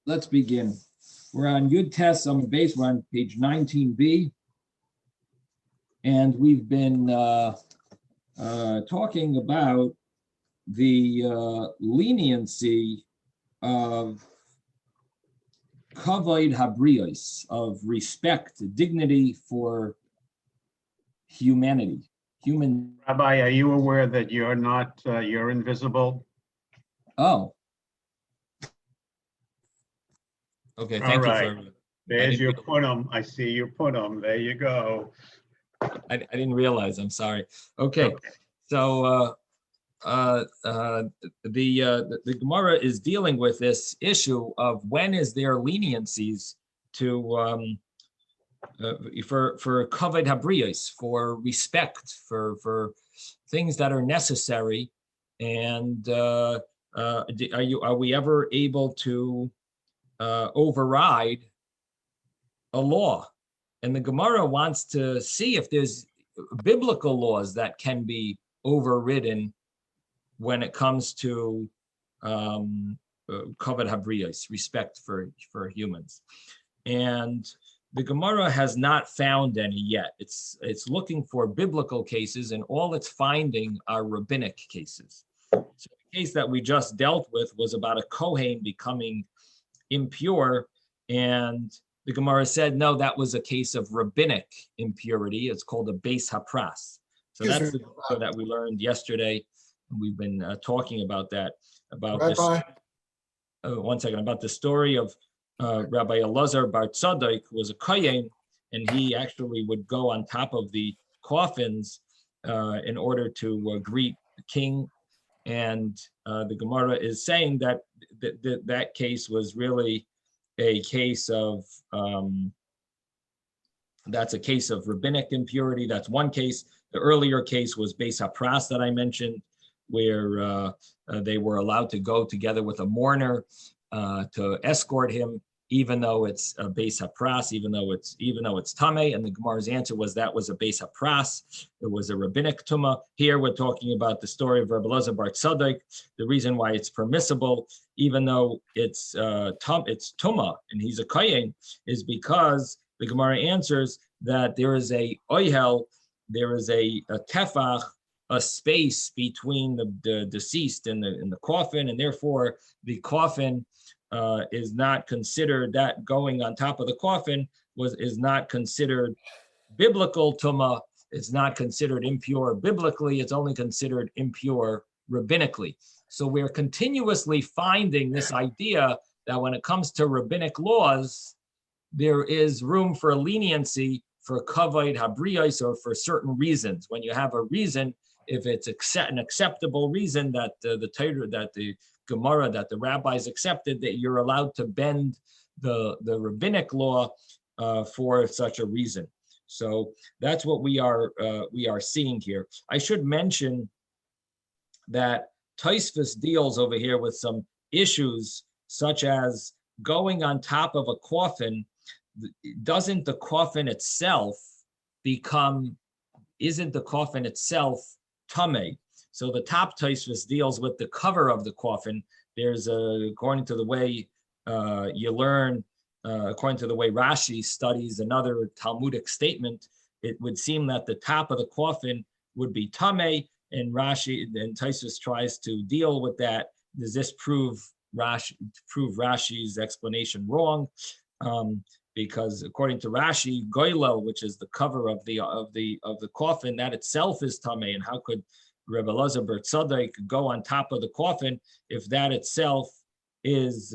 Let's begin. We're on Yud Tes on the base. We're on page 19b, and we've been talking about the leniency of kavod habrios, of respect, dignity for humanity, human. Rabbi, are you aware that you're not, you're invisible? Oh. Okay, All thank you right. for. There's your putum. I see your putum. There you go. I didn't realize. I'm sorry. Okay, so the Gemara is dealing with this issue of when is there leniencies to for kavod habrios, for respect, for things that are necessary, and are we ever able to override a law? And the Gemara wants to see if there's biblical laws that can be overridden when it comes to kavod habrios, respect for humans. And the Gemara has not found any yet. It's looking for biblical cases, and all it's finding are rabbinic cases. So the case that we just dealt with was about a Kohen becoming impure, and the Gemara said, no, that was a case of rabbinic impurity. It's called a beis hapras. So that's the Gemara that we learned yesterday. We've been talking about that, about Rabbi. this. One second, about the story of Rabbi Elazar Bar Tzadok, who was a Kohen, and he actually would go on top of the coffins in order to greet the king. And the Gemara is saying that that case was really a case of, that's a case of rabbinic impurity. That's one case. The earlier case was beis hapras that I mentioned, where they were allowed to go together with a mourner to escort him, even though it's a beis hapras, even though it's tamei. And the Gemara's answer was that was a beis hapras. It was a rabbinic tumah. Here we're talking about the story of Rabbi Elazar Bar Tzadok. The reason why it's permissible, even though it's tumah and he's a kohen, is because the Gemara answers that there is a oyhel, there is a tefach, a space between the deceased and the coffin, and therefore the coffin is not considered, that going on top of the coffin is not considered biblical tumah. It's not considered impure biblically. It's only considered impure rabbinically. So we're continuously finding this idea that when it comes to rabbinic laws, there is room for leniency for kavod habrios, or for certain reasons. When you have a reason, if it's an acceptable reason that the Torah, that the Gemara, that the rabbis accepted, that you're allowed to bend the rabbinic law for such a reason. So that's what we are seeing here. I should mention that Tosfos deals over here with some issues such as going on top of a coffin. Isn't the coffin itself tamei? So the top Tosfos deals with the cover of the coffin. There's according to the way you learn, according to the way Rashi studies another Talmudic statement, it would seem that the top of the coffin would be tamei, and Tosfos tries to deal with that. Does this prove Rashi's explanation wrong? Because according to Rashi, goylel, which is the cover of the coffin, that itself is tamei, and how could Rebbe Elazar Bar Tzadok go on top of the coffin if that itself is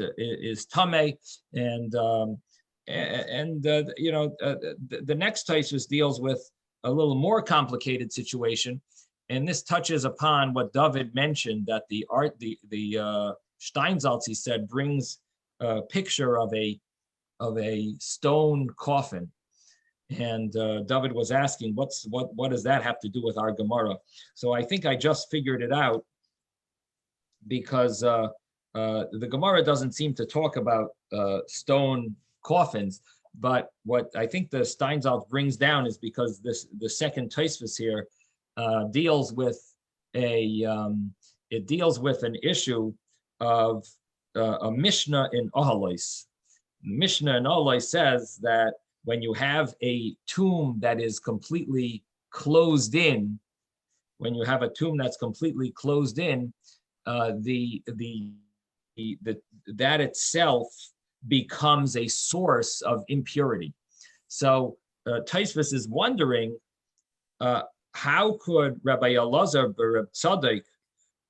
tamei? And the next Tosfos deals with a little more complicated situation, and this touches upon what David mentioned, that the Steinsaltz, he said, brings a picture of a stone coffin. And David was asking, what does that have to do with our Gemara? So I think I just figured it out, because the Gemara doesn't seem to talk about stone coffins, but what I think the Steinsaltz brings down is because the second Tosfos here deals with an issue of a Mishnah in Ohalois. Mishnah in Ohalois says that when you have a tomb that is completely closed in, when you have a tomb that's completely closed in, that itself becomes a source of impurity. So Taisvus is wondering, how could Rabbi Elazar Reb Tzadok,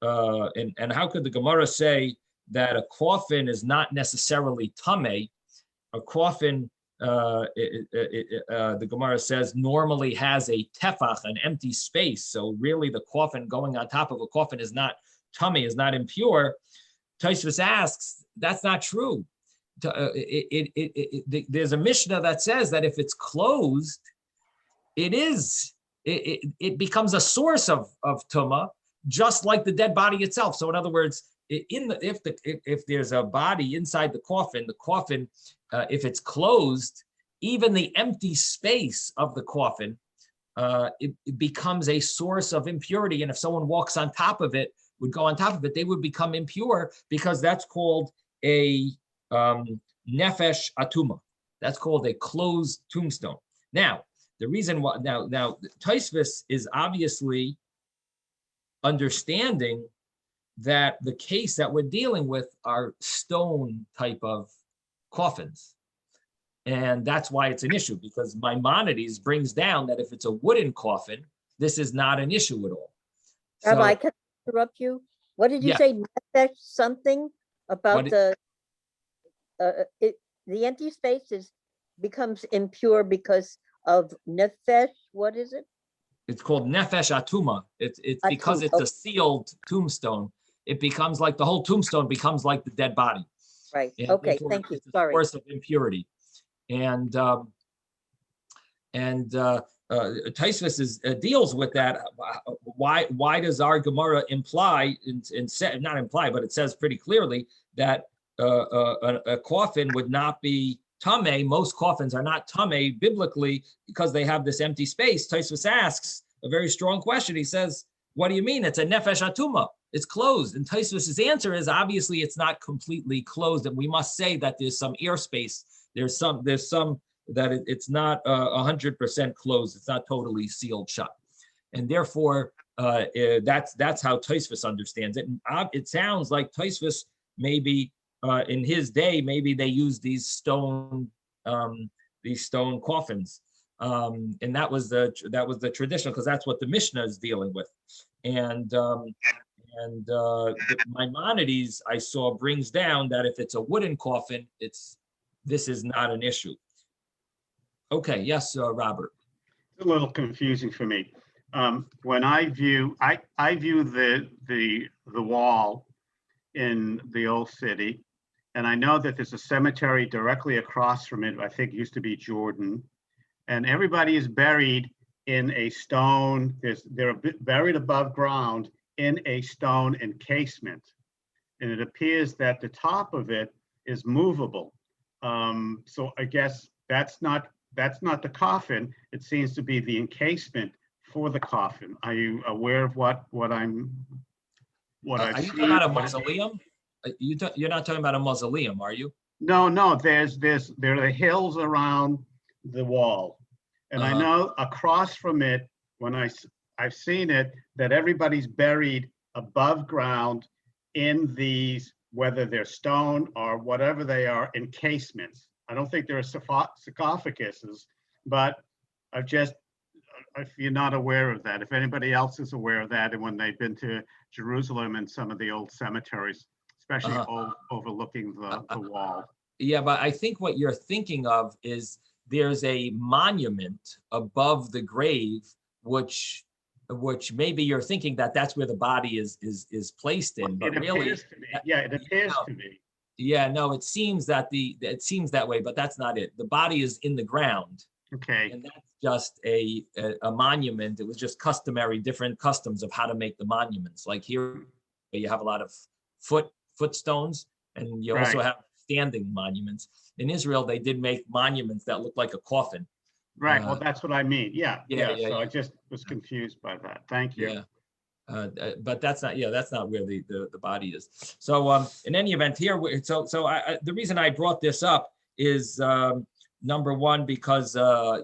and how could the Gemara say that a coffin is not necessarily tameh? A coffin, the Gemara says, normally has a tefach, an empty space. So really the coffin going on top of a coffin is not tameh, is not impure. Tosfos asks, that's not true. There's a Mishnah that says that if it's closed, it becomes a source of tumah, just like the dead body itself. So in other words, if there's a body inside the coffin, if it's closed, even the empty space of the coffin, it becomes a source of impurity. And if someone walks on top of it, would go on top of it, they would become impure, because that's called a nefesh atuma. That's called a closed tombstone. Now, the reason why now Tosfos is obviously understanding that the case that we're dealing with are stone type of coffins. And that's why it's an issue, because Maimonides brings down that if it's a wooden coffin, this is not an issue at all. Rabbi, can I interrupt you? What did you say? Nefesh something about the empty space becomes impure because of nefesh. What is it? It's called nefesh atuma. It's because it's a sealed tombstone. It becomes like the whole tombstone becomes like the dead body. Right. And okay. Thank you. It's a Sorry. source of impurity, and Tosfos deals with that. Why does our Gemara imply, not imply, but it says pretty clearly that a coffin would not be tameh? Most coffins are not tameh biblically because they have this empty space. Tosfos asks a very strong question. He says, "What do you mean? It's a nefesh atuma. It's closed." And Tosfos' answer is, obviously it's not completely closed, and we must say that there's some airspace. There's some that it's not 100% closed. It's not totally sealed shut, and therefore that's how Tosfos understands it. And it sounds like Tosfos maybe in his day maybe they used these stone coffins, and that was the traditional, because that's what the Mishnah is dealing with, and Maimonides I saw brings down that if it's a wooden coffin, this is not an issue. Okay, yes, Robert. It's a little confusing for me. When I view the wall in the old city, and I know that there's a cemetery directly across from it. I think it used to be Jordan, and everybody is buried in a stone. They're buried above ground in a stone encasement, and it appears that the top of it is movable. So I guess that's not the coffin. It seems to be the encasement for the coffin. Are you aware of what I've Are you seen? talking about a mausoleum? You're not talking about a mausoleum, are you? No. There are the hills around the wall, and I know across from it, when I've seen it, that everybody's buried above ground in these, whether they're stone or whatever they are, encasements. I don't think there are sarcophaguses, but if you're not aware of that, if anybody else is aware of that, and when they've been to Jerusalem and some of the old cemeteries, especially overlooking the wall. Yeah, but I think what you're thinking of is there's a monument above the grave, which maybe you're thinking that that's where the body is placed in, but it really, appears to be. It appears to be. Yeah, no, it seems that way, but that's not it. The body is in the ground. Okay. And that's just a monument. It was just customary, different customs of how to make the monuments. Like here, you have a lot of footstones, and you also have standing monuments. In Israel, they did make monuments that look like a coffin. Right. Well, that's what I mean. Yeah. So I just was confused by that. Thank you. Yeah. But that's not, that's not where the body is. So in any event, here, the reason I brought this up is number one, because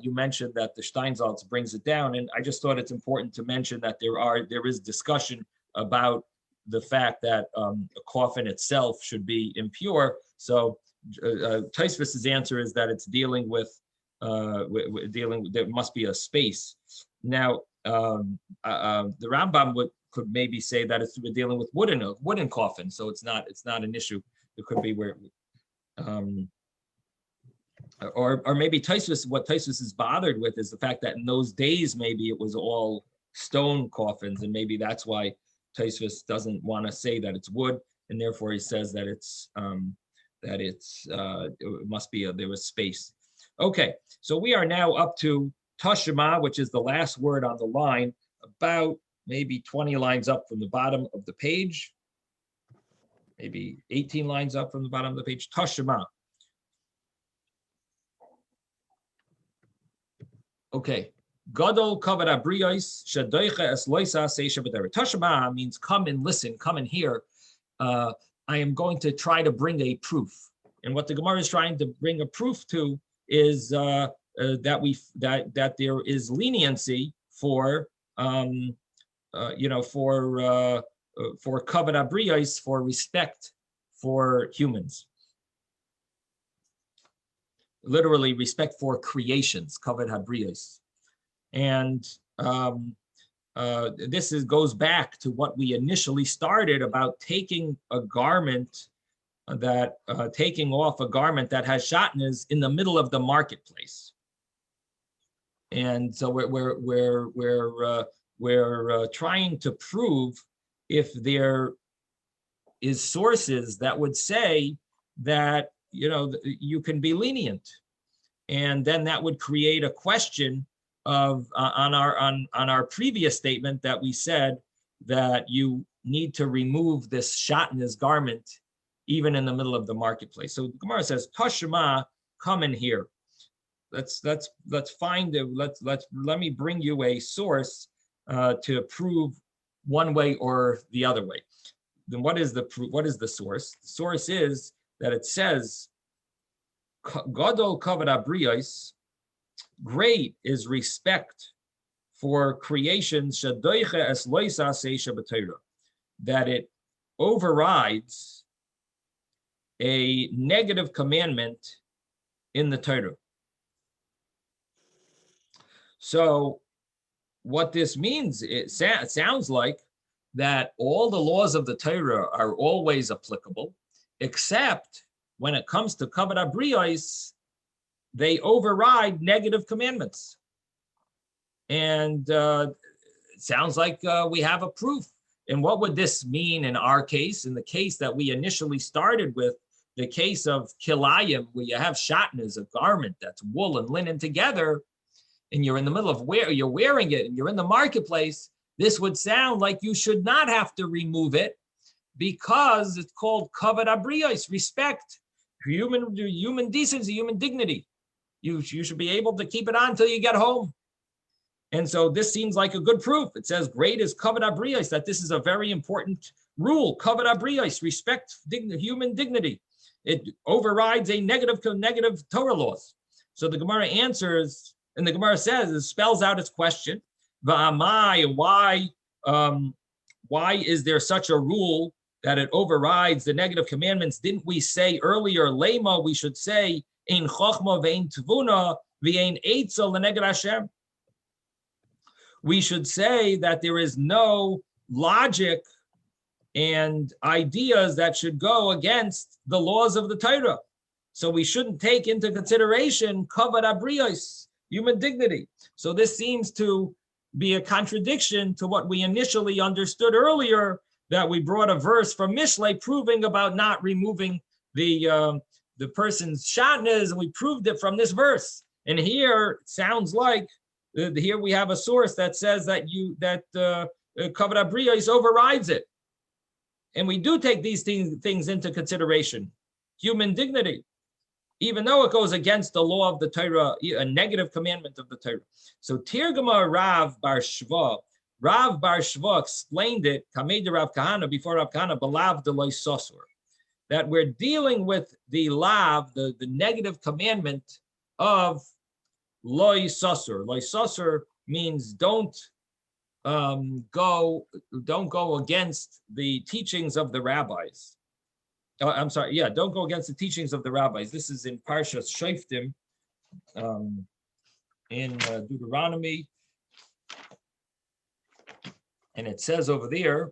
you mentioned that the Steinsaltz brings it down, and I just thought it's important to mention that there is discussion about the fact that a coffin itself should be impure. So Tosfos's answer is that it's dealing with there must be a space. Now the Rambam could maybe say that we're dealing with wooden coffin, so it's not an issue. It could be where or maybe what Tosfos is bothered with is the fact that in those days maybe it was all stone coffins, and maybe that's why Tosfos doesn't want to say that it's wood, and therefore he says that it must be there was space. Okay, so we are now up to Tashema, which is the last word on the line, about maybe 20 lines up from the bottom of the page, maybe 18 lines up from the bottom of the page. Tashema. Okay. Gadol kavod habriyos shadoicha es loisa seisha b'derech. Tashema means come and listen, come and hear. I am going to try to bring a proof, and what the Gemara is trying to bring a proof to is that there is leniency for kavod habriyos, for respect for humans. Literally, respect for creations, kavod habriyos. And this goes back to what we initially started about taking a garment taking off a garment that has shatnez in the middle of the marketplace. And so we're trying to prove if there is sources that would say that you can be lenient, and then that would create a question of on our previous statement that we said that you need to remove this shatnez garment even in the middle of the marketplace. So the Gemara says, Tashema, come in here. Let's find it. Let me bring you a source to prove one way or the other way. Then what is the proof? What is the source? The source is that it says, Gadol kavod habriyos, great is respect for creation, shadoicha es loisa seisha b'Torah, that it overrides a negative commandment in the Torah. So what this means, it sounds like that all the laws of the Torah are always applicable, except when it comes to kavod habriyos, they override negative commandments. And it sounds like we have a proof. And what would this mean in our case? In the case that we initially started with, the case of kilayim, where you have shatnez, a garment that's wool and linen together, and you're in the middle of you're wearing it, and you're in the marketplace, this would sound like you should not have to remove it because it's called kavod habriyos, respect, human decency, human dignity. You should be able to keep it on until you get home. And so this seems like a good proof. It says great is kavod habriyos, that this is a very important rule. Kavod habriyos, respect human dignity. It overrides a negative Torah laws. So the Gemara answers, and the Gemara says, it spells out its question. Va'amai, why is there such a rule that it overrides the negative commandments? Didn't we say earlier, lema, we should say, ein chochma ve'ein tvuna ve'ein eitzel leneged Hashem? We should say that there is no logic and ideas that should go against the laws of the Torah. So we shouldn't take into consideration kavod habriyos, human dignity. So this seems to be a contradiction to what we initially understood earlier, that we brought a verse from Mishlei proving about not removing the person's shatnez, and we proved it from this verse. And here it sounds like here we have a source that says that kavod habriyos overrides it. And we do take these things into consideration, human dignity, even though it goes against the law of the Torah, a negative commandment of the Torah. So Tirgama Rav Bar Shva, Rav Bar Shva explained it, Kamei Rav Kahana, before Rav Kahana, Balav de Loy Sosur, that we're dealing with the lav, the negative commandment of Loy Sosur. Loy Sosur means don't go against the teachings of the rabbis. I'm sorry, yeah, don't go against the teachings of the rabbis. This is in Parshas Shoftim, in Deuteronomy, and it says over there,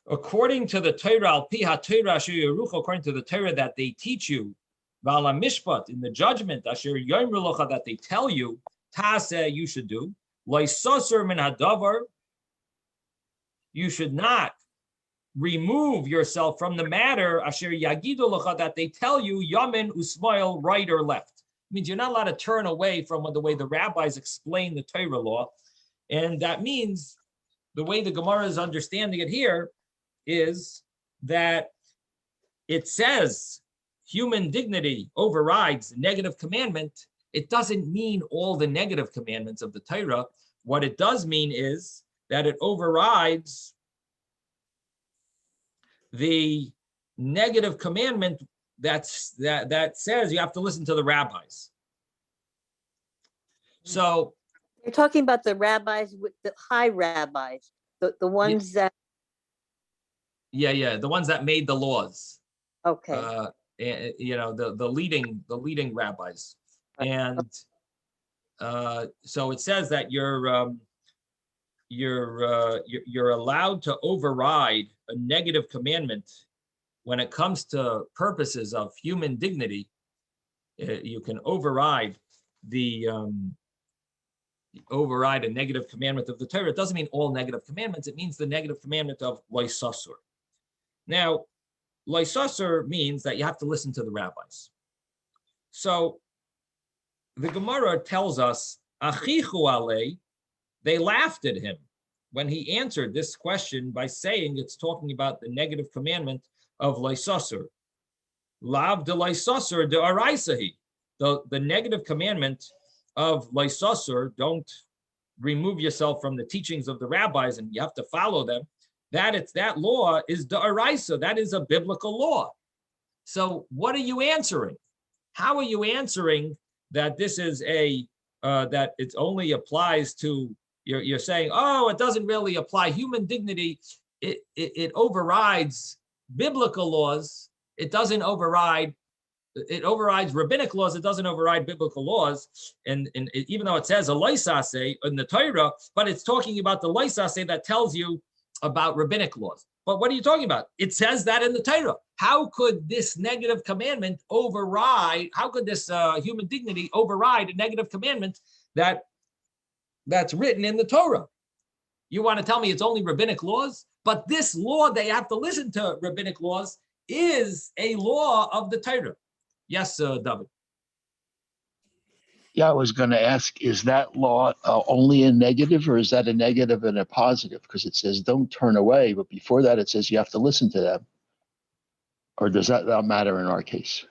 according to the Torah, al pi ha-Torah asher yerucha, according to the Torah that they teach you, v'al mishpat, in the judgment asher yomru locha, that they tell you, taseh, you should do, loisoser min hadavar, you should not remove yourself from the matter, asher yagidu locha, that they tell you, yamin usmail, right or left. It means you're not allowed to turn away from the way the rabbis explain the Torah law, and that means the way the Gemara is understanding it here is that it says human dignity overrides the negative commandment. It doesn't mean all the negative commandments of the Torah. What it does mean is that it overrides the negative commandment that says you have to listen to the rabbis. So You're talking about the rabbis, with the high rabbis, the ones that, the ones that made the laws. okay. The leading rabbis, and so it says that you're allowed to override a negative commandment when it comes to purposes of human dignity. You can override a negative commandment of the Torah. It doesn't mean all negative commandments. It means the negative commandment of loisasur. Now, loisasur means that you have to listen to the rabbis. So the Gemara tells us, achichu alei, they laughed at him when he answered this question by saying it's talking about the negative commandment of loisasur. Lav de loisasur de araisahi. The negative commandment of loisasur, don't remove yourself from the teachings of the rabbis and you have to follow them. That law is da'araisa. That is a biblical law. So what are you answering? How are you answering that this is that it only applies to, you're saying, oh, it doesn't really apply human dignity. It overrides biblical laws. It overrides rabbinic laws. It doesn't override biblical laws. And even though it says a loisase in the Torah, but it's talking about the loisase that tells you about rabbinic laws. But what are you talking about? It says that in the Torah. How could this negative commandment override, how could this human dignity override a negative commandment that's written in the Torah? You want to tell me it's only rabbinic laws? But this law, they have to listen to rabbinic laws, is a law of the Torah. Yes, David. Yeah, I was going to ask, is that law only a negative, or is that a negative and a positive? Because it says don't turn away, but before that it says you have to listen to them. Or does that not matter in our case?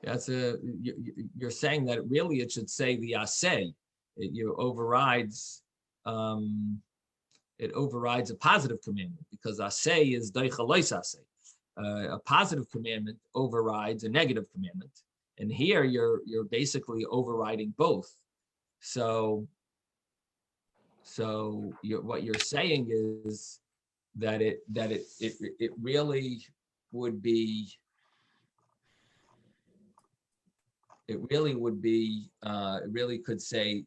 You're saying that really it should say the aseh. It overrides a positive commandment, because aseh is daicha lois aseh. A positive commandment overrides a negative commandment, and here you're basically overriding both. So what you're saying is that it really would be. It really could say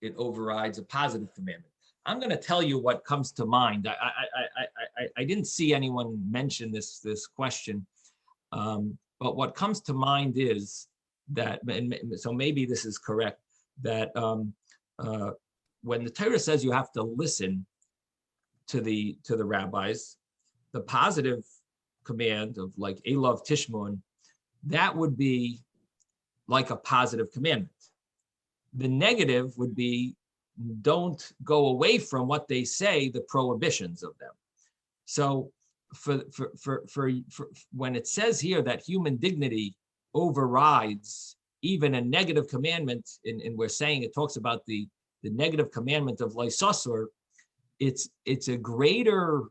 it overrides a positive commandment. I'm going to tell you what comes to mind. I didn't see anyone mention this question, but what comes to mind is that, so maybe this is correct, that when the Torah says you have to listen to the rabbis, the positive command of like Elav Tishmon, that would be like a positive commandment. The negative would be, don't go away from what they say, the prohibitions of them. So for when it says here that human dignity overrides even a negative commandment, and we're saying it talks about the negative commandment of Lysosor, it's a greater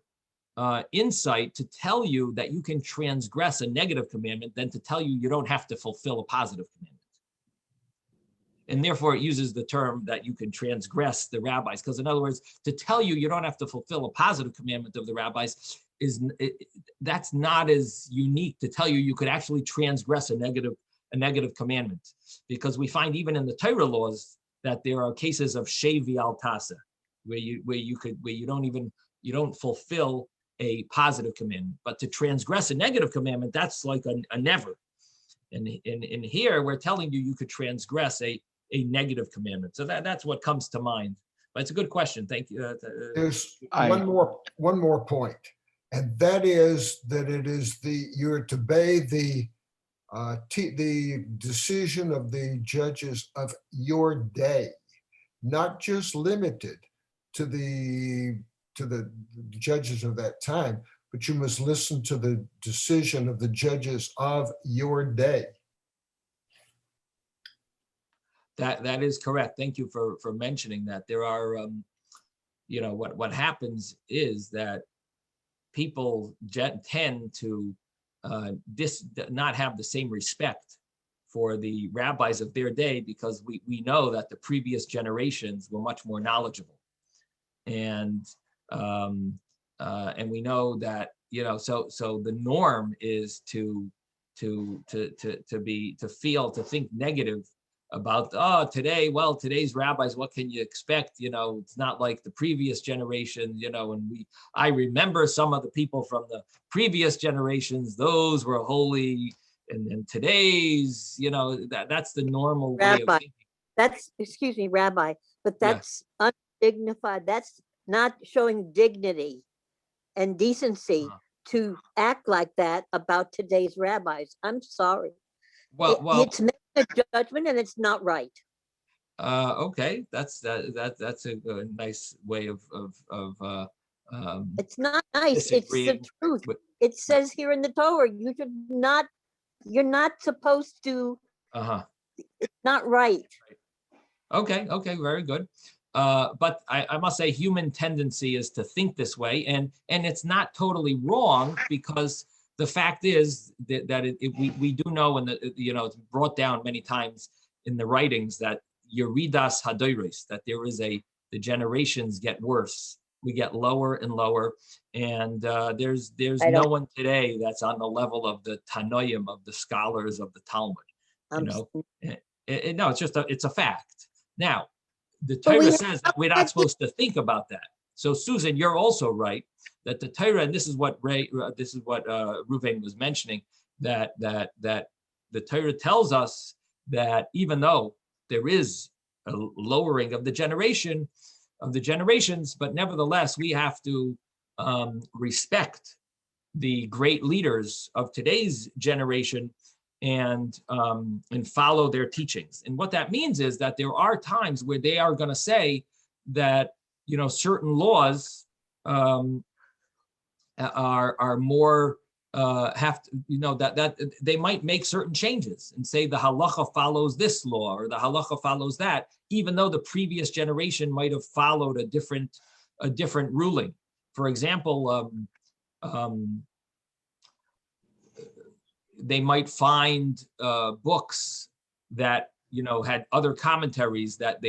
insight to tell you that you can transgress a negative commandment than to tell you you don't have to fulfill a positive commandment. And therefore it uses the term that you can transgress the rabbis, because in other words, to tell you you don't have to fulfill a positive commandment of the rabbis that's not as unique to tell you could actually transgress a negative commandment, because we find even in the Torah laws that there are cases of shevi al tasa, where you don't fulfill a positive commandment, but to transgress a negative commandment, that's like a never. And in here we're telling you could transgress a negative commandment. So that's what comes to mind. But it's a good question. Thank you. There's one more point, and that is that you're to obey the decision of the judges of your day, not just limited to the judges of that time, but you must listen to the decision of the judges of your day. That is correct. Thank you for mentioning that. There are, what happens is that people tend to not have the same respect for the rabbis of their day, because we know that the previous generations were much more knowledgeable, and we know that so the norm is to think negative about today's rabbis, what can you expect? It's not like the previous generation, and I remember some of the people from the previous generations, those were holy, and today's, that's the normal way of thinking. Excuse me, Rabbi, but that's undignified. That's not showing dignity and decency to act like that about today's rabbis. I'm sorry. It's making a judgment, and it's not right. Okay, that's a nice way of it's not nice. It's the truth. It says here in the Torah, you're not supposed to. It's not right. Okay, very good. But I must say, human tendency is to think this way, and it's not totally wrong, because the fact is that we do know, and it's brought down many times in the writings, that Yeridas Hadoros, that the generations get worse. We get lower and lower, and there's no one today that's on the level of the Tanoim, of the scholars of the Talmud. No, it's a fact. Now, the Torah says that we're not supposed to think about that. So, Susan, you're also right that the Torah, and this is what Reuven was mentioning, that the Torah tells us that even though there is a lowering of the generations, but nevertheless we have to respect the great leaders of today's generation and follow their teachings. And what that means is that there are times where they are going to say that certain laws are more that they might make certain changes and say the halacha follows this law or the halacha follows that, even though the previous generation might have followed a different ruling. For example, they might find books that had other commentaries that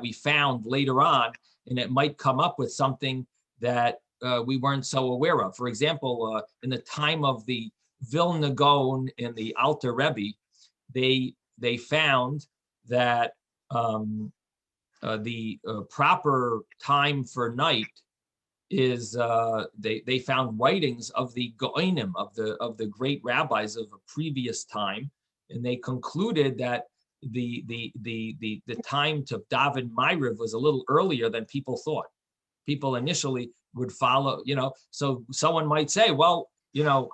we found later on, and it might come up with something that we weren't so aware of. For example, in the time of the Vilna Gaon and the Alter Rebbe, they found that the proper time for night is they found writings of the Gaonim, of the great rabbis of a previous time, and they concluded that the time to daven Ma'ariv was a little earlier than people thought. People initially would follow, so someone might say, well,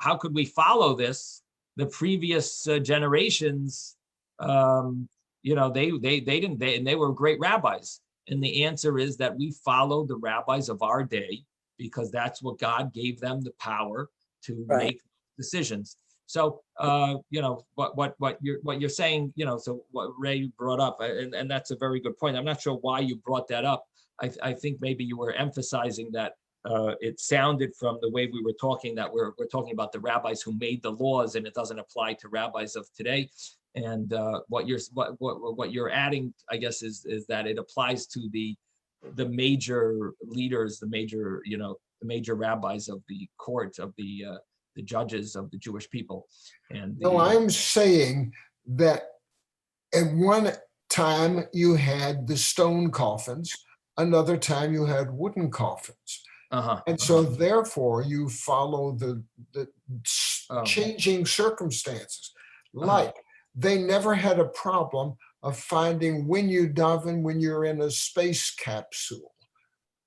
how could we follow this? The previous generations and they were great rabbis. And the answer is that we follow the rabbis of our day because that's what God gave them the power to Right. make decisions. So, what you're saying, so what Ray brought up, and that's a very good point. I'm not sure why you brought that up. I think maybe you were emphasizing that it sounded from the way we were talking that we're talking about the rabbis who made the laws, and it doesn't apply to rabbis of today. And what you're adding, I guess, is that it applies to the major leaders, the major rabbis of the court, of the judges of the Jewish people. And No, I'm saying that at one time you had the stone coffins, another time you had wooden coffins. And so therefore you follow the changing circumstances. Like they never had a problem of finding when you daven when you're in a space capsule.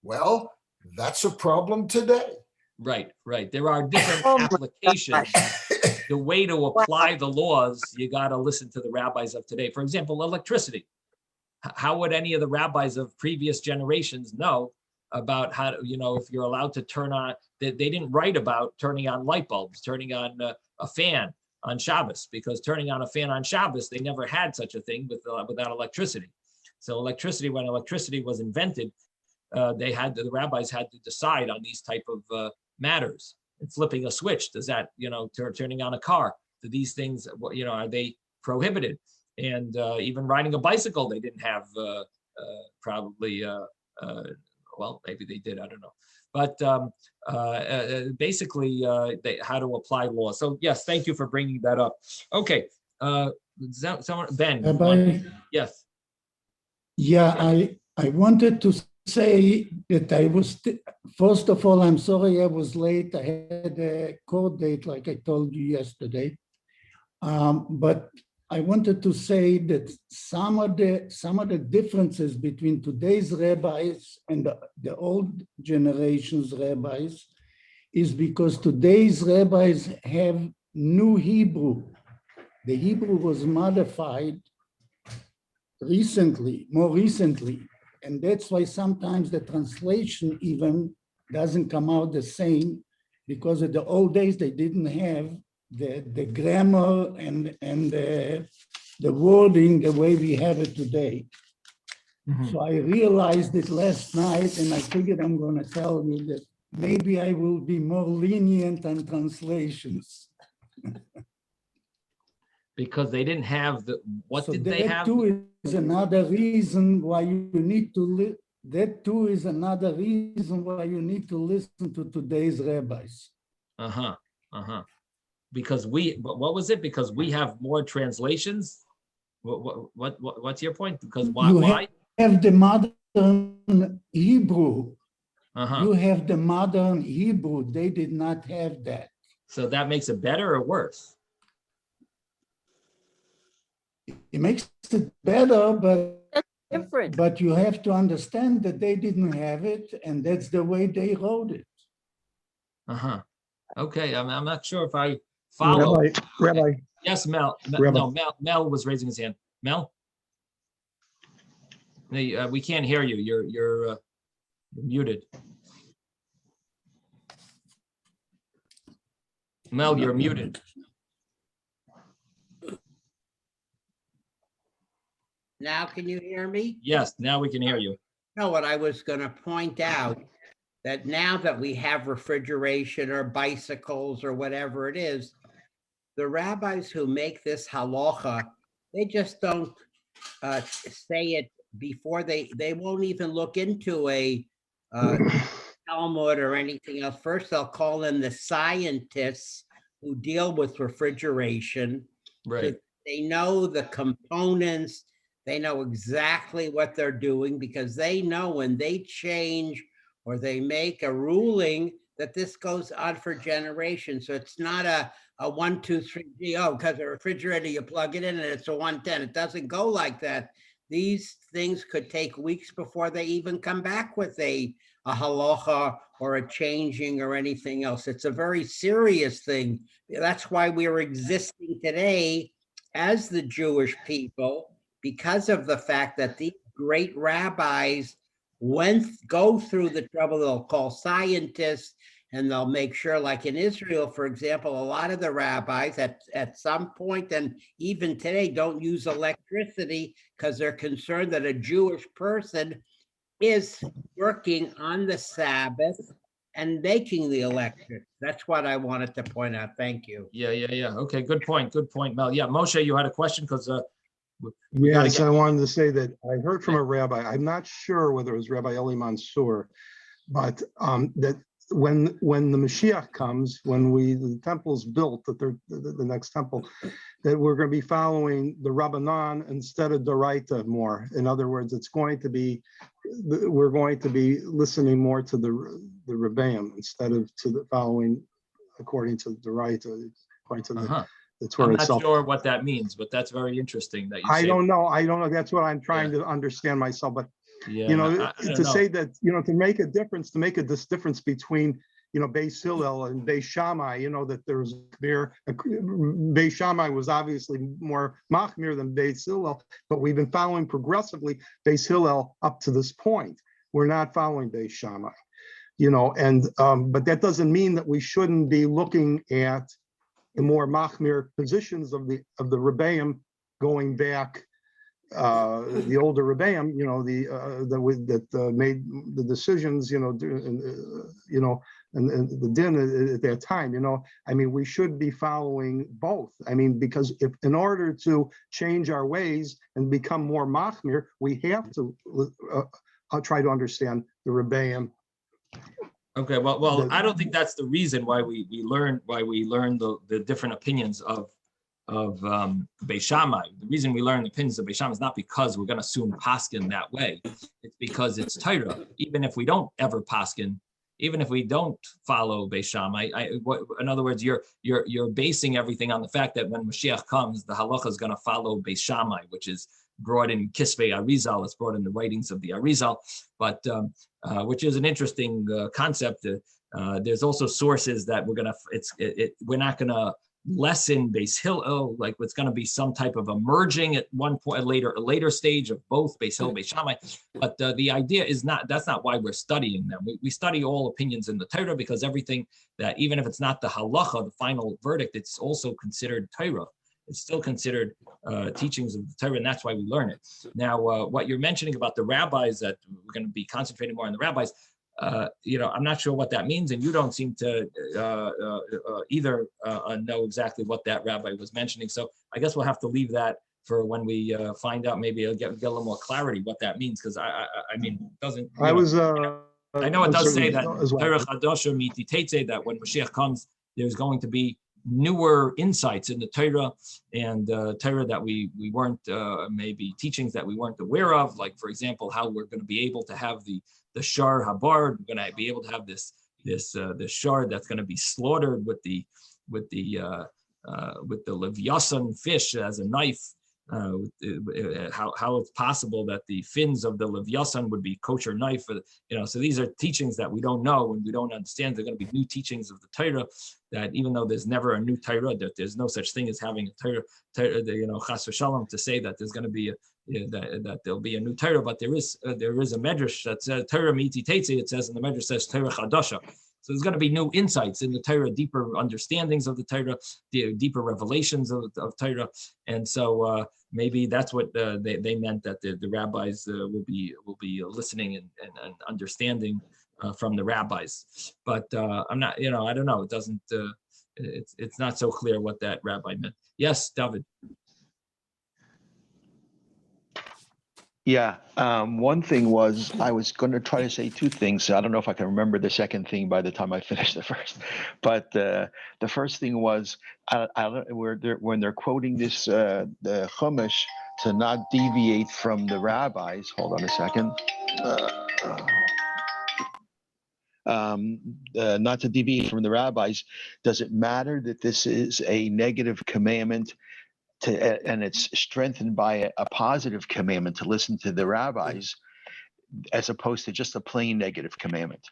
Well, that's a problem today. Right. There are different Oh my applications. gosh. The way to apply the laws, you got to listen to the rabbis of today. For example, electricity. How would any of the rabbis of previous generations know about how to, if you're allowed to turn on, they didn't write about turning on light bulbs, turning on a fan on Shabbos, because turning on a fan on Shabbos, they never had such a thing without electricity. So when electricity was invented, the rabbis had to decide on these type of matters. And flipping a switch, does that, turning on a car, do these things, are they prohibited? And even riding a bicycle, they didn't have probably, well, maybe they did, I don't know. But basically, how to apply law. So yes, thank you for bringing that up. Okay, someone, Ben. Yes. Yeah, I wanted to say that I was, first of all, I'm sorry I was late. I had a court date, like I told you yesterday. But I wanted to say that some of the differences between today's rabbis and the old generation's rabbis is because today's rabbis have new Hebrew. The Hebrew was modified more recently. And that's why sometimes the translation even doesn't come out the same, because in the old days, they didn't have the grammar and the wording the way we have it today. So I realized it last night, and I figured I'm going to tell you that maybe I will be more lenient on translations. Because they didn't have So did they have? That too is another reason why you need to listen to today's rabbis. Because what was it? Because we have more translations? What's your point? Because why? You have the modern Hebrew. You have the modern Hebrew. They did not have that. So that makes it better or worse? It makes it better, but Different. But you have to understand that they didn't have it, and that's the way they wrote it. Okay, I'm not sure if I follow. Rabbi. Yes, Mel. Rabbi. No, Mel was raising his hand. Mel? We can't hear you. You're muted. Mel, you're muted. Now, can you hear me? Yes, now we can hear you. No, what I was going to point out, that now that we have refrigeration or bicycles or whatever it is, the rabbis who make this halacha, they just don't say it before they won't even look into a Talmud or anything else. First, they'll call in the scientists who deal with refrigeration. Right. So they know the components. They know exactly what they're doing, because they know when they change or they make a ruling that this goes on for generations. So it's not a 1, 2, 3, because the refrigerator, you plug it in and it's a 110. It doesn't go like that. These things could take weeks before they even come back with a halacha or a changing or anything else. It's a very serious thing. That's why we're existing today as the Jewish people, because of the fact that these great rabbis go through the trouble, they'll call scientists, and they'll make sure, like in Israel, for example, a lot of the rabbis at some point, and even today, don't use electricity because they're concerned that a Jewish person is working on the Sabbath and making the electric. That's what I wanted to point out. Thank you. Yeah. Okay, good point, Mel. Yeah, Moshe, you had a question because we gotta Yes, get. I wanted to say that I heard from a rabbi, I'm not sure whether it was Rabbi Eli Mansour, but that when the Mashiach comes, when the temple's built, the next temple, that we're going to be following the Rabbanan instead of Doraita more. In other words, we're going to be listening more to the Rebbeim instead of following according to Doraita, according to the Torah I'm not itself. sure what that means, but that's very interesting that you I say. don't know. That's what I'm trying to understand myself. But Yeah, I to don't know. say that, to make a difference, this difference between, Beis Hillel and Beis Shammai, that there's Beis Shammai was obviously more machmir than Beis Hillel, but we've been following progressively Beis Hillel up to this point. We're not following Beis Shammai, but that doesn't mean that we shouldn't be looking at the more machmir positions of the Rebbeim going back, the older Rebbeim, that made the decisions, and the din at that time, we should be following both. Because if in order to change our ways and become more machmir, we have to try to understand the Rebbeim. Okay, well, I don't think that's the reason why we learn the different opinions of Beis Shammai. The reason we learn the opinions of Beis Shammai is not because we're going to assume paskin that way. It's because it's Torah. Even if we don't ever paskin, even if we don't follow Beis Shammai, in other words, you're basing everything on the fact that when Mashiach comes, the halacha is going to follow Beis Shammai, which is brought in Kisvei Arizal. It's brought in the writings of the Arizal, but which is an interesting concept. There's also sources that we're not gonna lessen Beis Hillel, like it's going to be some type of a merging at one point, a later stage of both Beis Hillel, Beis Shammai. But the idea is that's not why we're studying them. We study all opinions in the Torah because everything that, even if it's not the halacha, the final verdict, it's also considered Torah. It's still considered teachings of the Torah, and that's why we learn it. Now, what you're mentioning about the rabbis, that we're going to be concentrating more on the rabbis, I'm not sure what that means, and you don't seem to either know exactly what that rabbi was mentioning. So I guess we'll have to leave that for when we find out. Maybe I'll get a little more clarity what that means, because it doesn't. I know it does say that Torah Chadasha Mititetse, that when Mashiach comes, there's going to be newer insights in the Torah, and Torah that we weren't, maybe teachings that we weren't aware of, like, for example, how we're going to be able to have the shar habar. We're going to be able to have this shar that's going to be slaughtered with the Leviathan fish as a knife. How it's possible that the fins of the Leviathan would be kosher knife, so these are teachings that we don't know and we don't understand. They're going to be new teachings of the Torah, that even though there's never a new Torah, that there's no such thing as having a Torah, chas v'shalom, to say that there's going to be that there'll be a new Torah, but there is a medrash that says Torah mititetse. It says in the medrash, says Torah chadasha. So there's going to be new insights in the Torah, deeper understandings of the Torah, the deeper revelations of Torah, and so maybe that's what they meant, that the rabbis will be listening and understanding from the rabbis. But I'm not, I don't know. It doesn't. It's not so clear what that rabbi meant. Yes, David. Yeah, one thing was, I was going to try to say two things. So I don't know if I can remember the second thing by the time I finish the first. But the first thing was, when they're quoting this, the Chumash, to not deviate from the rabbis. Hold on a second. Not to deviate from the rabbis. Does it matter that this is a negative commandment? And it's strengthened by a positive commandment to listen to the rabbis, as opposed to just a plain negative commandment?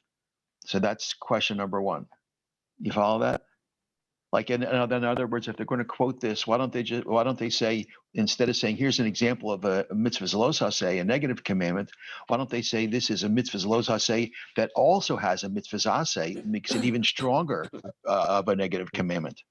So that's question number one. You follow that? Like in other words, if they're going to quote this, why don't they say, instead of saying here's an example of a mitzvah lo saseh, a negative commandment, why don't they say this is a mitzvah lo saseh that also has a mitzvah zaseh, makes it even stronger of a negative commandment.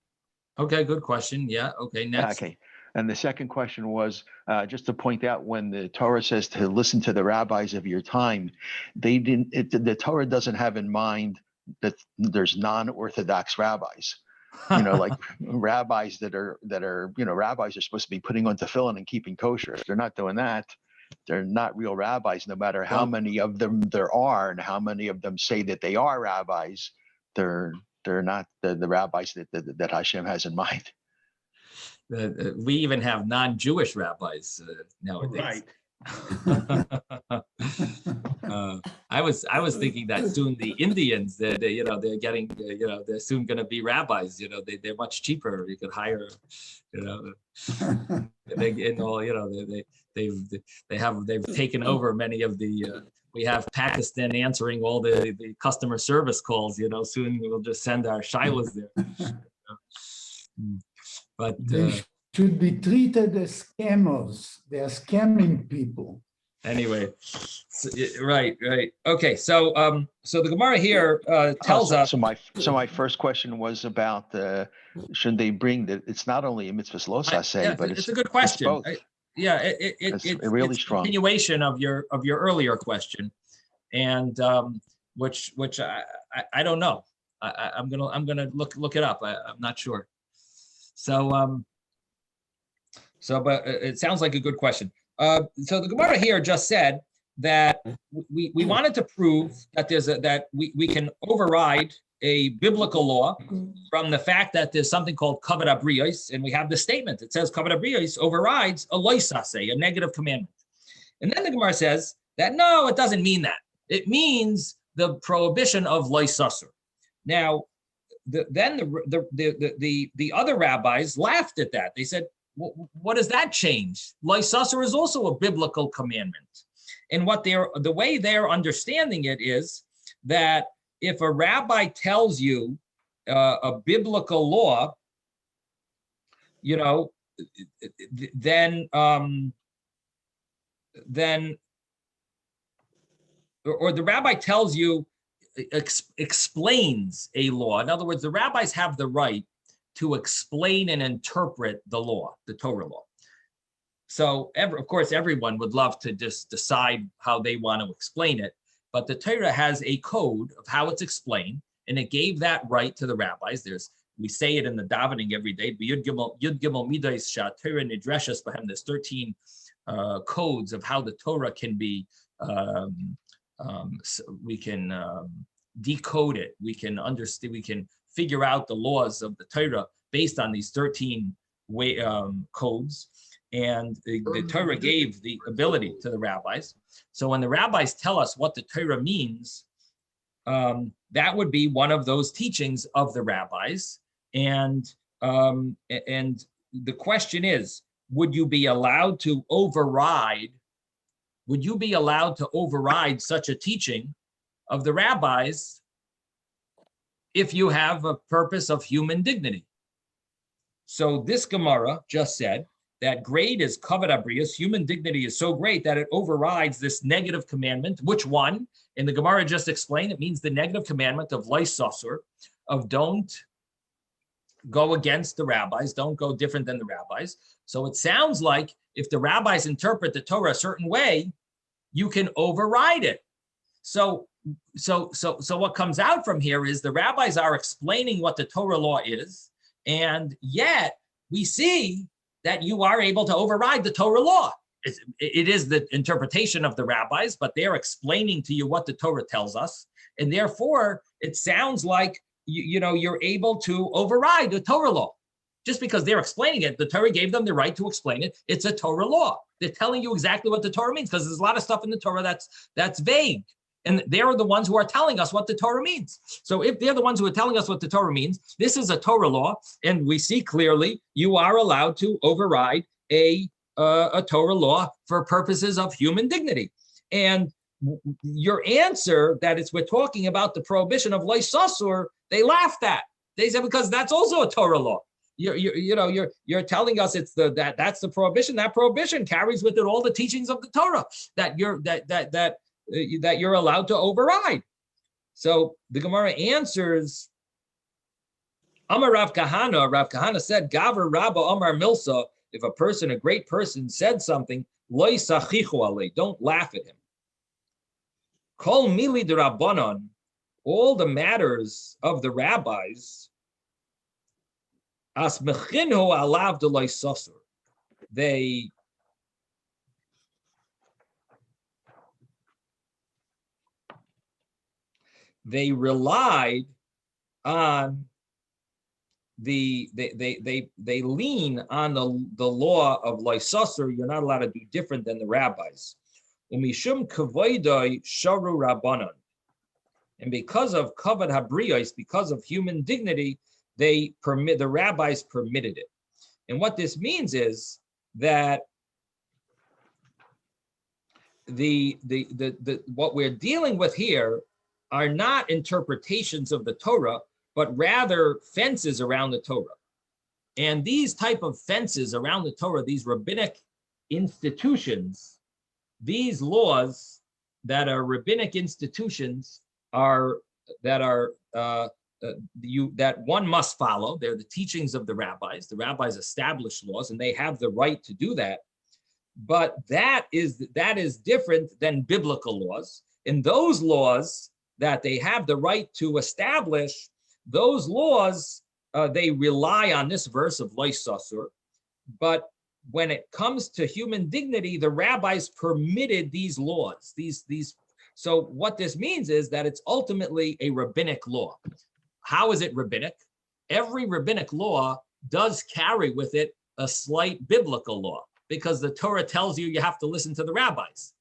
Okay, good question. Yeah. Okay. Next. Okay. And the second question was just to point out, when the Torah says to listen to the rabbis of your time, the Torah doesn't have in mind that there's non-Orthodox rabbis. Like rabbis that are rabbis are supposed to be putting on tefillin and keeping kosher. If they're not doing that, they're not real rabbis, no matter how many of them there are and how many of them say that they are rabbis. They're not the rabbis that Hashem has in mind. We even have non-Jewish rabbis nowadays. Right. I was thinking that soon the Indians, they're getting, they're soon going to be rabbis. They're much cheaper. You could hire, they've taken over many of the. We have Pakistan answering all the customer service calls. Soon we'll just send our shilas there. But they should be treated as scammers. They are scamming people. Anyway, right. Okay, so the Gemara here tells us. So my first question was about should they bring that? It's not only a mitzvah lo saseh, but it's a good question. It's both. It's really it's strong. Continuation of your earlier question, and which I don't know. I'm gonna look it up. I'm not sure. But it sounds like a good question. So the Gemara here just said that we wanted to prove that that we can override a biblical law from the fact that there's something called kavod habriyos, and we have the statement. It says kavod habriyos overrides a lo saseh, a negative commandment. And then the Gemara says that no, it doesn't mean that. It means the prohibition of lo sasur. Now, then the other rabbis laughed at that. They said, what does that change? Lo sasur is also a biblical commandment. And the way they're understanding it is that if a rabbi tells you a biblical law, then or the rabbi tells you, explains a law. In other words, the rabbis have the right to explain and interpret the law, the Torah law. So, of course, everyone would love to just decide how they want to explain it, but the Torah has a code of how it's explained, and it gave that right to the rabbis. We say it in the davening every day. Yud Gimel Midas Torah Nidreshes Bahem. There's 13 codes of how the Torah can be. We can decode it. We can understand. We can figure out the laws of the Torah based on these 13 codes. And the Torah gave the ability to the rabbis. So when the rabbis tell us what the Torah means, that would be one of those teachings of the rabbis. And the question is, would you be allowed to override? Would you be allowed to override such a teaching of the rabbis if you have a purpose of human dignity? So this Gemara just said that great is kavod habriyos, human dignity is so great that it overrides this negative commandment. Which one? And the Gemara just explained, it means the negative commandment of lo sasur, of don't go against the rabbis, don't go different than the rabbis. So it sounds like if the rabbis interpret the Torah a certain way, you can override it. So what comes out from here is the rabbis are explaining what the Torah law is, and yet we see that you are able to override the Torah law. It is the interpretation of the rabbis, but they're explaining to you what the Torah tells us, and therefore it sounds like you're able to override the Torah law. Just because they're explaining it, the Torah gave them the right to explain it. It's a Torah law. They're telling you exactly what the Torah means, because there's a lot of stuff in the Torah that's vague. And they're the ones who are telling us what the Torah means. So if they're the ones who are telling us what the Torah means, this is a Torah law, and we see clearly you are allowed to override a Torah law for purposes of human dignity. And your answer that we're talking about the prohibition of lo sasur, they laughed at. They said, because that's also a Torah law. You're telling us it's that's the prohibition. That prohibition carries with it all the teachings of the Torah that you're allowed to override. So the Gemara answers, Amar Rav Kahana said, Gaver Rabba Amar Milsa, if a great person said something, Loi Sachichu alei, don't laugh at him. Kol Mili de Rabbanon, all the matters of the rabbis, As Mechinhu alav de Loi Sasur, they relied on they lean on the law of Lysasur. You're not allowed to do different than the rabbis. Umishum kavoidai sharu rabbanon, and because of kavod habriyos, because of human dignity, the rabbis permitted it. And what this means is that what we're dealing with here are not interpretations of the Torah, but rather fences around the Torah. And these type of fences around the Torah, these rabbinic institutions, these laws that are rabbinic institutions that one must follow. They're the teachings of the rabbis. The rabbis establish laws, and they have the right to do that. But that is different than biblical laws. In those laws that they have the right to establish, those laws, they rely on this verse of Lois Sasur. But when it comes to human dignity, the rabbis permitted these laws. So what this means is that it's ultimately a rabbinic law. How is it rabbinic? Every rabbinic law does carry with it a slight biblical law, because the Torah tells you have to listen to the rabbis,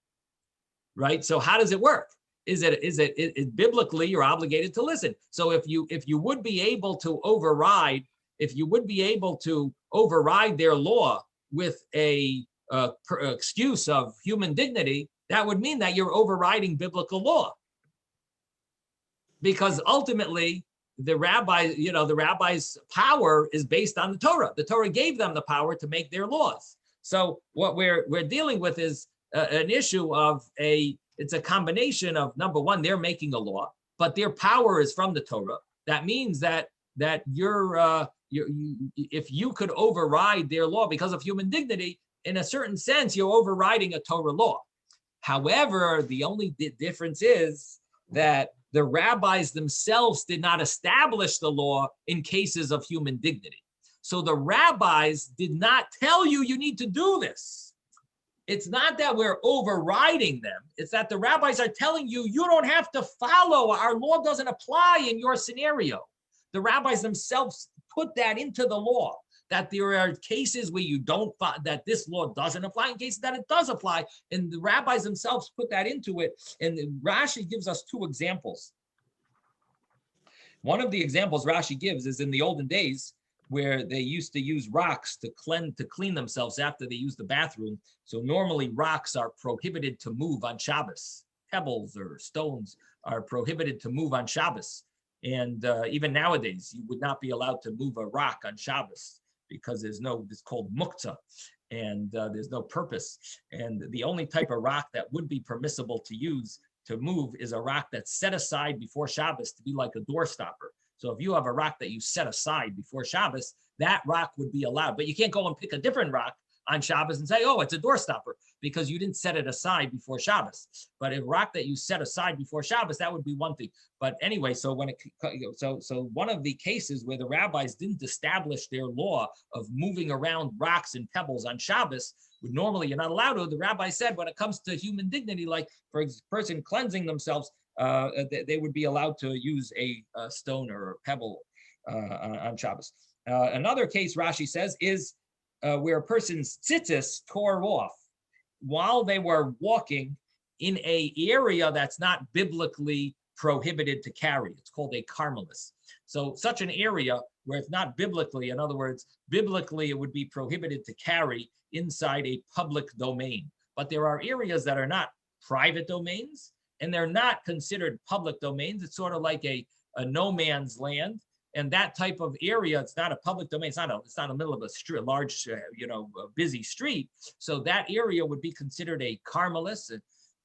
right? So how does it work? Is it biblically you're obligated to listen? So if you would be able to override their law with a excuse of human dignity, that would mean that you're overriding biblical law, because ultimately the rabbis' power is based on the Torah. The Torah gave them the power to make their laws. So what we're dealing with is an issue of it's a combination of, number one, they're making a law, but their power is from the Torah. That means that if you could override their law because of human dignity, in a certain sense, you're overriding a Torah law. However, the only difference is that the rabbis themselves did not establish the law in cases of human dignity. So the rabbis did not tell you need to do this. It's not that we're overriding them. It's that the rabbis are telling you don't have to follow. Our law doesn't apply in your scenario. The rabbis themselves put that into the law, that there are cases where that this law doesn't apply, in cases that it does apply. And the rabbis themselves put that into it. And Rashi gives us two examples. One of the examples Rashi gives is in the olden days, where they used to use rocks to clean themselves after they use the bathroom. So normally rocks are prohibited to move on Shabbos. Pebbles or stones are prohibited to move on Shabbos. And even nowadays, you would not be allowed to move a rock on Shabbos because it's called muktzah, and there's no purpose. And the only type of rock that would be permissible to use to move is a rock that's set aside before Shabbos to be like a door stopper. So if you have a rock that you set aside before Shabbos, that rock would be allowed. But you can't go and pick a different rock on Shabbos and say, oh, it's a door stopper, because you didn't set it aside before Shabbos. But a rock that you set aside before Shabbos, that would be one thing. But anyway, so one of the cases where the rabbis didn't establish their law of moving around rocks and pebbles on Shabbos, normally you're not allowed to. The rabbi said when it comes to human dignity, like for a person cleansing themselves, they would be allowed to use a stone or a pebble on Shabbos. Another case Rashi says is where a person's tzitzis tore off while they were walking in an area that's not biblically prohibited to carry. It's called a carmelis. So such an area where it's not biblically, in other words, biblically it would be prohibited to carry inside a public domain. But there are areas that are not private domains, and they're not considered public domains. It's sort of like a no man's land. And that type of area, it's not a public domain. It's not a middle of a street, large, a busy street. So that area would be considered a Carmelis,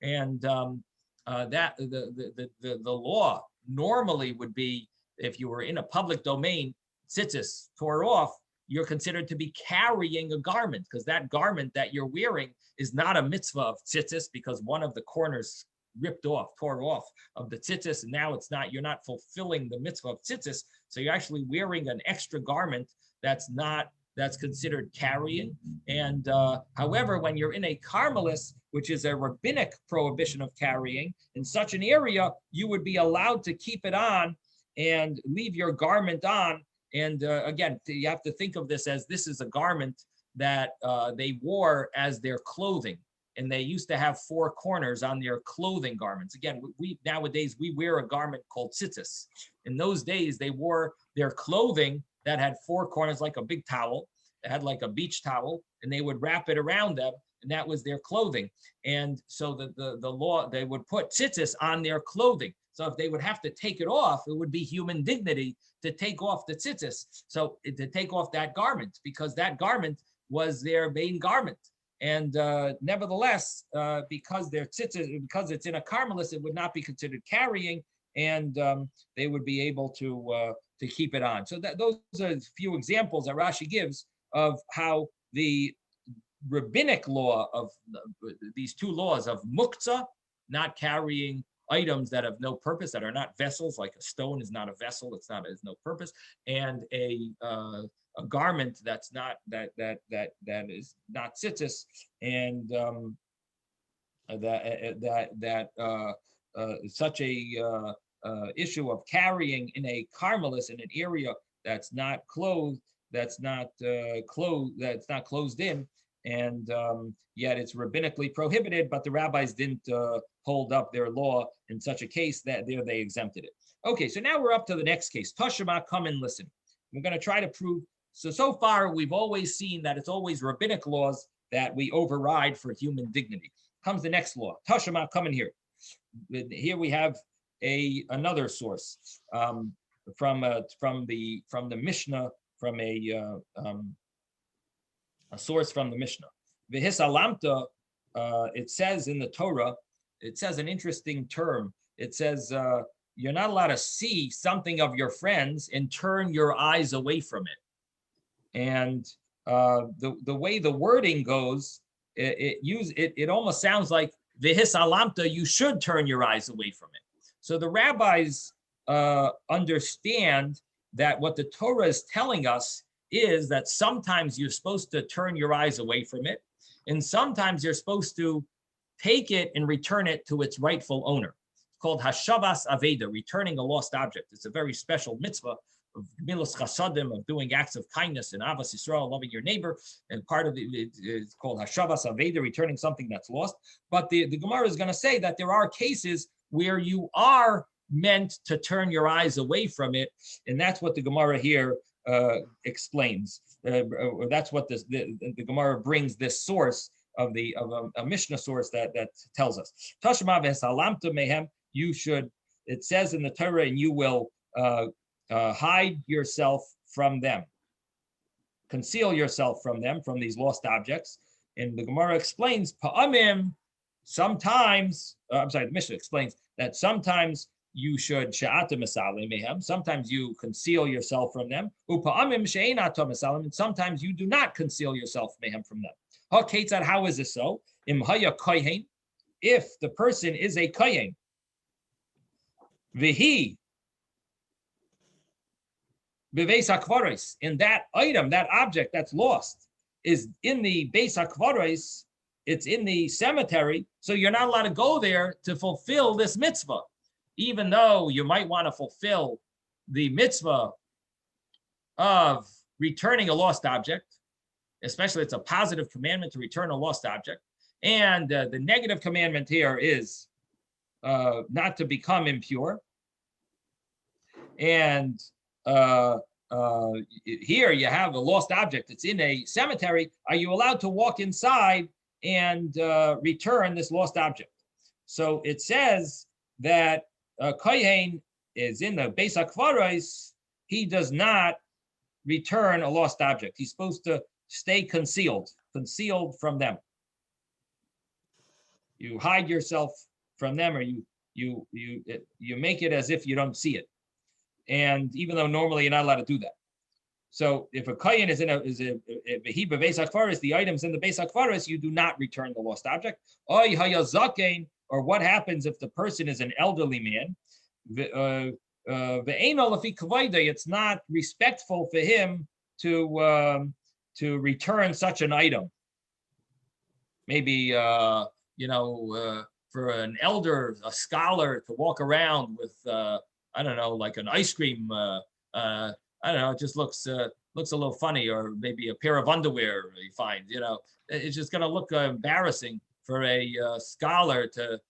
and that the law normally would be, if you were in a public domain, tzitzis tore off, you're considered to be carrying a garment, because that garment that you're wearing is not a mitzvah of tzitzis, because one of the corners tore off of the tzitzis, and now you're not fulfilling the mitzvah of tzitzis, so you're actually wearing an extra garment that's considered carrying. And however, when you're in a Carmelis, which is a rabbinic prohibition of carrying, in such an area, you would be allowed to keep it on and leave your garment on. And again, you have to think of this is a garment that they wore as their clothing. And they used to have 4 corners on their clothing garments. Again, nowadays we wear a garment called tzitzis. In those days, they wore their clothing that had 4 corners, like a big towel. It had like a beach towel, and they would wrap it around them, and that was their clothing. And so the law, they would put tzitzis on their clothing. So if they would have to take it off, it would be human dignity to take off the tzitzis. So to take off that garment, because that garment was their main garment. And nevertheless, because they're tzitzis, because it's in a Carmelis, it would not be considered carrying, and they would be able to keep it on. So those are a few examples that Rashi gives of how the rabbinic law of these 2 laws of muktzah, not carrying items that have no purpose, that are not vessels, like a stone is not a vessel, it's no purpose, and a garment that's not that is not tzitzis, and such a issue of carrying in a Carmelis in an area that's not closed, that's not closed in, and yet it's rabbinically prohibited, but the rabbis didn't hold up their law in such a case that they exempted it. Okay, so now we're up to the next case. Tashema, come and listen. We're going to try to prove. So far, we've always seen that it's always rabbinic laws that we override for human dignity. Comes the next law. Tashema, come in here. Here we have another source from the Mishnah, from a source from the Mishnah. V'hisalamta, it says in the Torah, it says an interesting term. It says you're not allowed to see something of your friends and turn your eyes away from it. And the way the wording goes, it almost sounds like v'hisalamta, you should turn your eyes away from it. So the rabbis understand that what the Torah is telling us is that sometimes you're supposed to turn your eyes away from it, and sometimes you're supposed to take it and return it to its rightful owner. It's called hashavas aveda, returning a lost object. It's a very special mitzvah of milos chasadim, of doing acts of kindness and avas Yisrael, loving your neighbor, and part of it is called hashavas aveda, returning something that's lost. But the Gemara is going to say that there are cases where you are meant to turn your eyes away from it, and that's what the Gemara here explains. That's what the Gemara brings this source of a Mishnah source that tells us. Tashma v'salamta mehem, you should. It says in the Torah, and you will hide yourself from them, conceal yourself from them, from these lost objects. And the Gemara explains, pa'amim, sometimes. The Mishnah explains that sometimes you should sometimes you conceal yourself from them. And sometimes you do not conceal yourself from them. How is this so? If the person is a kohen, and that item, that object that's lost is in the beis hakvaros, it's in the cemetery, so you're not allowed to go there to fulfill this mitzvah. Even though you might want to fulfill the mitzvah of returning a lost object, especially it's a positive commandment to return a lost object. And the negative commandment here is not to become impure. And here you have a lost object. It's in a cemetery. Are you allowed to walk inside and return this lost object? So it says that kohen is in the beis hakvaros, he does not return a lost object. He's supposed to stay concealed from them. You hide yourself from them, or you make it as if you don't see it. And even though normally you're not allowed to do that. So if a kohen is a heap of Beis HaKfaros, the items in the Beis HaKfaros, you do not return the lost object. Or what happens if the person is an elderly man? It's not respectful for him to return such an item. Maybe for an elder, a scholar, to walk around with I don't know, like an ice cream. I don't know. It just looks a little funny, or maybe a pair of underwear you find. It's just going to look embarrassing for a scholar to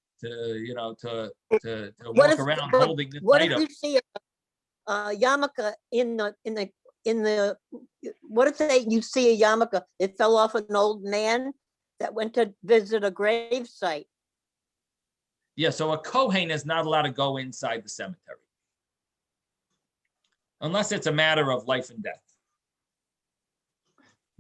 walk around holding this what item. if you see a yarmulke in the what if you see a yarmulke? It fell off an old man that went to visit a grave site. Yeah, so a kohen is not allowed to go inside the cemetery unless it's a matter of life and death.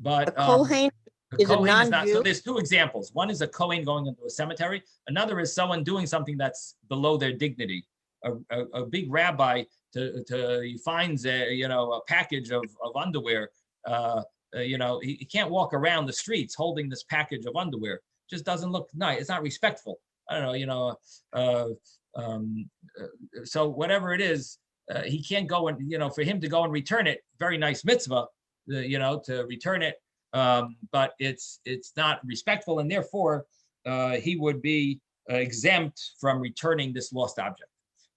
But A kohen is a Kohen is not. So non-Jew? there's two examples. One is a Kohen going into a cemetery. Another is someone doing something that's below their dignity. A big rabbi he finds a package of underwear. He can't walk around the streets holding this package of underwear. It just doesn't look nice. It's not respectful. I don't know. So whatever it is, he can't go and for him to go and return it. Very nice mitzvah, to return it. But it's not respectful, and therefore he would be exempt from returning this lost object.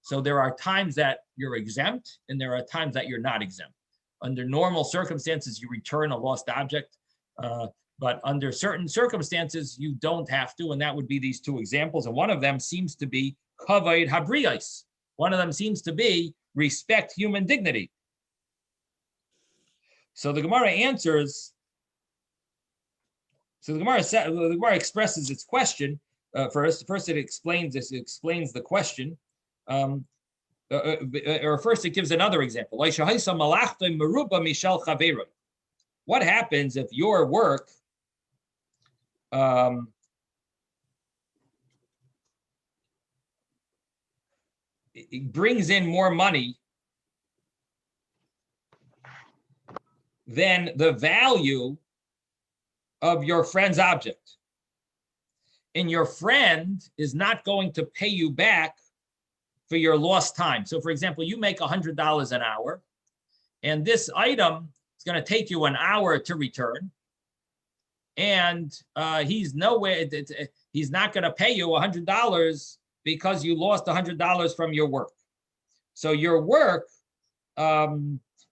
So there are times that you're exempt, and there are times that you're not exempt. Under normal circumstances, you return a lost object, but under certain circumstances, you don't have to, and that would be these two examples. And one of them seems to be kavod habriyos. One of them seems to be respect human dignity. So the Gemara answers. So the Gemara expresses its question first. First, it explains this. It explains the question, or first, it gives another example. What happens if your work it brings in more money than the value of your friend's object, and your friend is not going to pay you back for your lost time? So, for example, you make $100 an hour, and this item is going to take you an hour to return, and he's not going to pay you $100 because you lost $100 from your work. So your work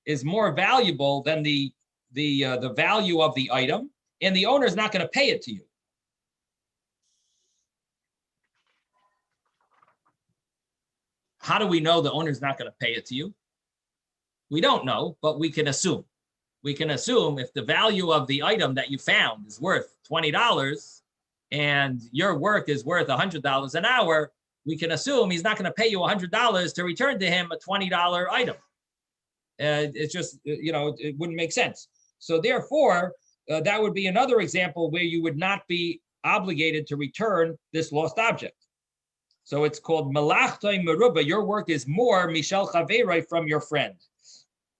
is more valuable than the value of the item, and the owner is not going to pay it to you. How do we know the owner is not going to pay it to you? We don't know, but we can assume. We can assume if the value of the item that you found is worth $20 and your work is worth $100 an hour, we can assume he's not going to pay you $100 to return to him a $20 item. It's just, it wouldn't make sense. So therefore, that would be another example where you would not be obligated to return this lost object. So it's called Malachtoi Meruba. Your work is more Mishal Chaveroi, from your friend.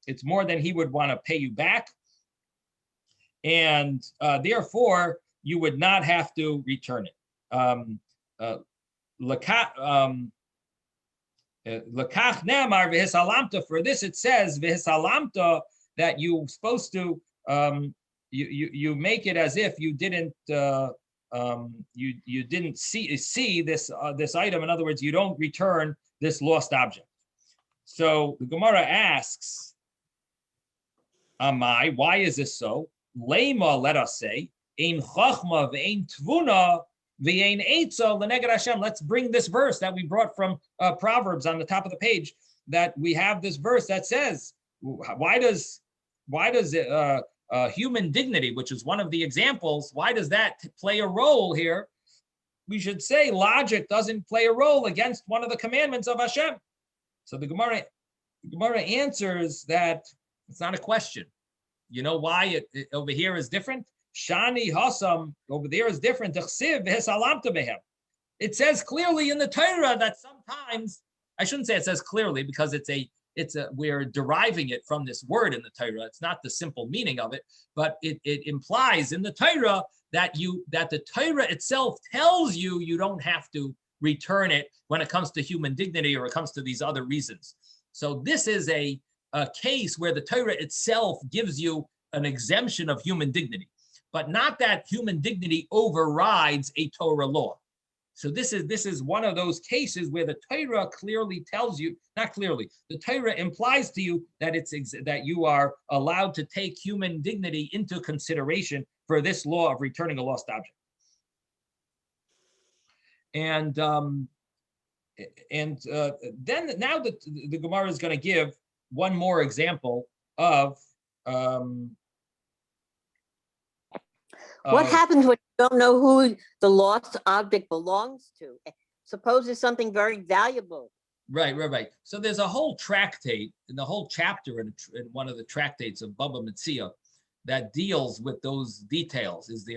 It's more than he would want to pay you back. And therefore, you would not have to return it. Lakach Ne'amar v'hisalamta. For this, it says v'hisalamta, that you're supposed to you make it as if you didn't you didn't see this item. In other words, you don't return this lost object. So the Gemara asks, Amai, why is this so? Lema, let us say, ein chachma ve'ein tvuna ve'ein eitza l'neged Hashem. Let's bring this verse that we brought from Proverbs on the top of the page. That we have this verse that says, why does human dignity, which is one of the examples, why does that play a role here? We should say logic doesn't play a role against one of the commandments of Hashem. So the Gemara The Gemara answers that it's not a question. You know why it over here is different? Shani Hasam over there is different. It says clearly in the Torah that sometimes, I shouldn't say it says clearly because we're deriving it from this word in the Torah. It's not the simple meaning of it, but it implies in the Torah that the Torah itself tells you you don't have to return it when it comes to human dignity or it comes to these other reasons. So this is a case where the Torah itself gives you an exemption of human dignity, but not that human dignity overrides a Torah law. So this is one of those cases where the Torah clearly tells you, not clearly, the Torah implies to you that that you are allowed to take human dignity into consideration for this law of returning a lost object. And then now that the Gemara is going to give one more example of What happens when you don't know who the lost object belongs to? Suppose it's something very valuable. Right. So there's a whole tractate in the whole chapter in one of the tractates of Baba Metzia that deals with those details. Is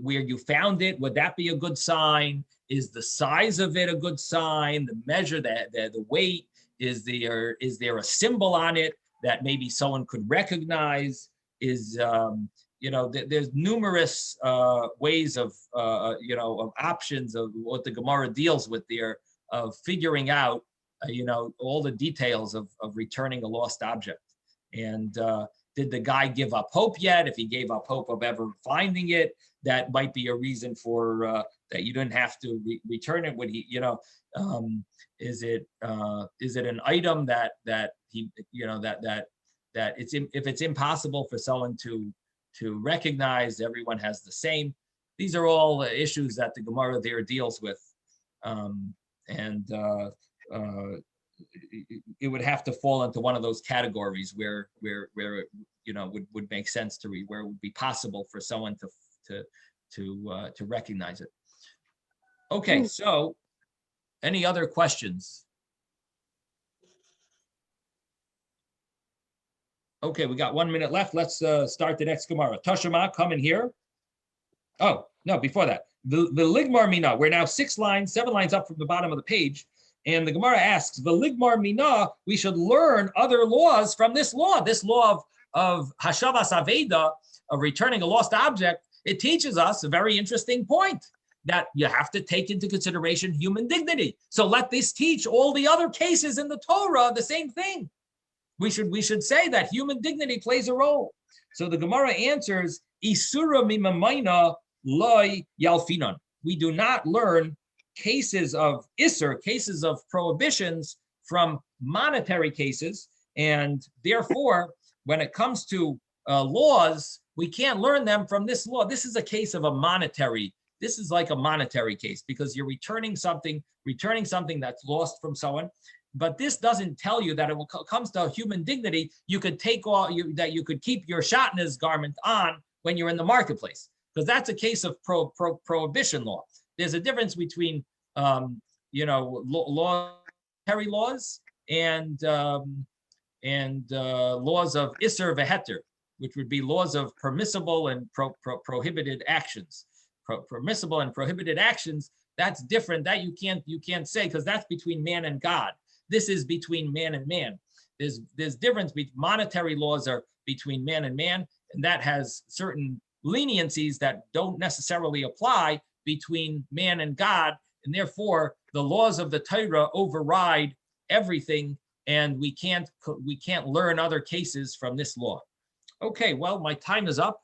where you found it? Would that be a good sign? Is the size of it a good sign? The measure, the weight, is there a symbol on it that maybe someone could recognize? There's numerous ways of options of what the Gemara deals with there, of figuring out all the details of returning a lost object. And did the guy give up hope yet? If he gave up hope of ever finding it, that might be a reason for that you didn't have to return it. Would he, is it an item that he, that if it's impossible for someone to recognize, everyone has the same. These are all issues that the Gemara there deals with, it would have to fall into one of those categories where would make sense to read, where it would be possible for someone to recognize it. Okay, so any other questions? Okay, we got 1 minute left. Let's start the next Gemara. Tashema, come in here. Oh, no, before that. The Ligmar Mina, we're now 7 lines up from the bottom of the page. And the Gemara asks, the Ligmar Mina, we should learn other laws from this law of Hashavas Aveda, of returning a lost object. It teaches us a very interesting point, that you have to take into consideration human dignity. So let this teach all the other cases in the Torah the same thing. We should say that human dignity plays a role. So the Gemara answers, Isura mimamayna loy yalfinan. We do not learn cases of Isser, cases of prohibitions, from monetary cases. And therefore, when it comes to laws, we can't learn them from this law. This is a case of this is like a monetary case, because you're returning something that's lost from someone. But this doesn't tell you that when it comes to human dignity, you could that you could keep your shatnez garment on when you're in the marketplace, because that's a case of prohibition law. There's a difference between monetary laws and laws of isser veheter, which would be laws of permissible and prohibited actions. Permissible and prohibited actions, that's different. That you can't say, because that's between man and God. This is between man and man. There's difference between monetary laws are between man and man, and that has certain leniencies that don't necessarily apply between man and God, and therefore the laws of the Torah override everything, and we can't learn other cases from this law. Okay, well, my time is up.